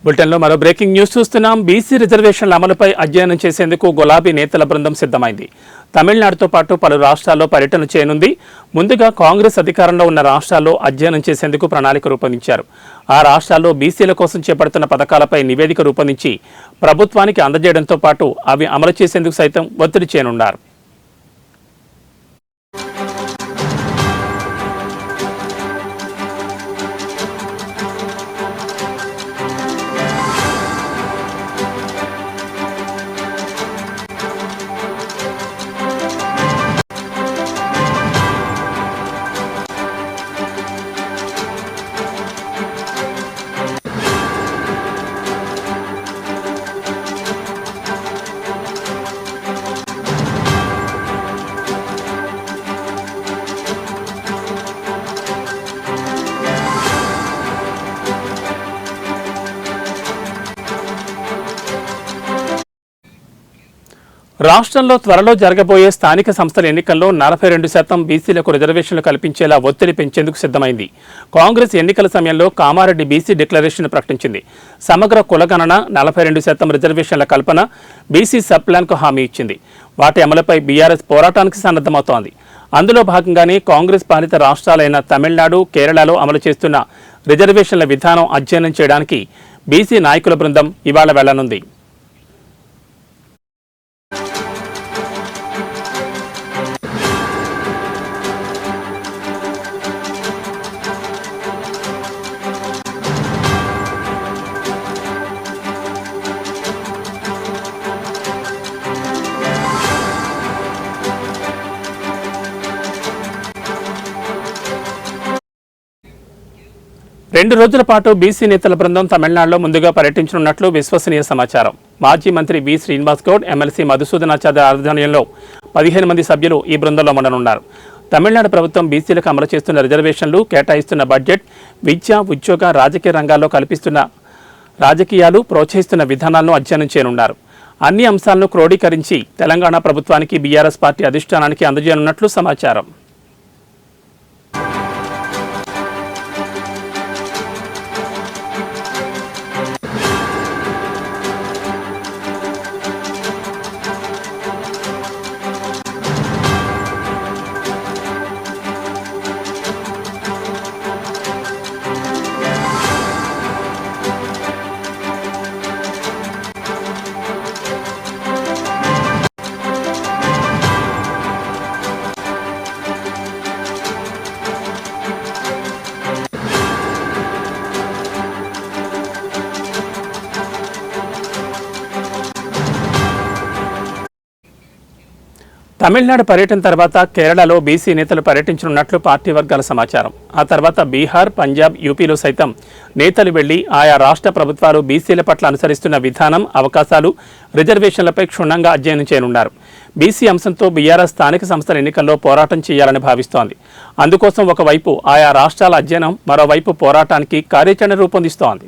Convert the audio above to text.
బులెటిన్లో మరో breaking news చూస్తున్నాం. బీసీ రిజర్వేషన్ల అమలుపై అధ్యయనం చేసేందుకు గులాబీ నేతల బృందం సిద్ధమైంది. తమిళనాడుతో పాటు పలు రాష్ట్రాల్లో పర్యటన చేయనుంది. ముందుగా కాంగ్రెస్ అధికారంలో ఉన్న రాష్ట్రాల్లో అధ్యయనం చేసేందుకు ప్రణాళిక రూపొందించారు. ఆ రాష్ట్రాల్లో బీసీల కోసం చేపడుతున్న పథకాలపై నివేదిక రూపొందించి ప్రభుత్వానికి అందజేయడంతో పాటు అవి అమలు చేసేందుకు సైతం ఒత్తిడి చేయనున్నారు. రాష్ట్రంలో త్వరలో జరగబోయే స్థానిక సంస్థల ఎన్నికల్లో 42% బీసీలకు రిజర్వేషన్లు కల్పించేలా ఒత్తిడి పెంచేందుకు సిద్ధమైంది. కాంగ్రెస్ ఎన్నికల సమయంలో కామారెడ్డి బీసీ డిక్లరేషన్ ప్రకటించింది. సమగ్ర కులగణన, 42% రిజర్వేషన్ల కల్పన, బీసీ సబ్ ప్లాన్కు హామీ ఇచ్చింది. వాటి అమలుపై బీఆర్ఎస్ పోరాటానికి సన్నద్ధమవుతోంది. అందులో భాగంగానే కాంగ్రెస్ పాలిత రాష్ట్రాలైన తమిళనాడు, కేరళలో అమలు చేస్తున్న రిజర్వేషన్ల విధానం అధ్యయనం చేయడానికి బీసీ నాయకుల బృందం ఇవాళ వెళ్లనుంది. రెండు రోజుల పాటు బీసీ నేతల బృందం తమిళనాడులో ముందుగా పర్యటించనున్నట్లు విశ్వసనీయ సమాచారం. మాజీ మంత్రి వి శ్రీనివాస్ గౌడ్, ఎమ్మెల్సీ మధుసూదనాచార్య ఆధ్వర్యంలో 15 మంది సభ్యులు ఈ బృందంలో ఉండనున్నారు. తమిళనాడు ప్రభుత్వం బీసీలకు అమలు చేస్తున్న రిజర్వేషన్లు, కేటాయిస్తున్న బడ్జెట్, విద్య, ఉద్యోగ, రాజకీయ రంగాల్లో కల్పిస్తున్న రాజకీయాలు, ప్రోత్సహిస్తున్న విధానాలను అధ్యయనం చేయనున్నారు. అన్ని అంశాలను క్రోడీకరించి తెలంగాణ ప్రభుత్వానికి బీఆర్ఎస్ పార్టీ అధిష్టానానికి అందజేయనున్నట్లు సమాచారం. తమిళనాడు పర్యటన తర్వాత కేరళలో బీసీ నేతలు పర్యటించనున్నట్లు పార్టీ వర్గాల సమాచారం. ఆ తర్వాత బీహార్, పంజాబ్, యూపీలో సైతం నేతలు వెళ్లి ఆయా రాష్ట్ర ప్రభుత్వాలు బీసీల పట్ల అనుసరిస్తున్న విధానం, అవకాశాలు, రిజర్వేషన్లపై క్షుణ్ణంగా అధ్యయనం చేయనున్నారు. బీసీ అంశంతో బీఆర్ఎస్ స్థానిక సంస్థల ఎన్నికల్లో పోరాటం చేయాలని భావిస్తోంది. అందుకోసం ఒకవైపు ఆయా రాష్ట్రాల అధ్యయనం, మరోవైపు పోరాటానికి కార్యాచరణ రూపొందిస్తోంది.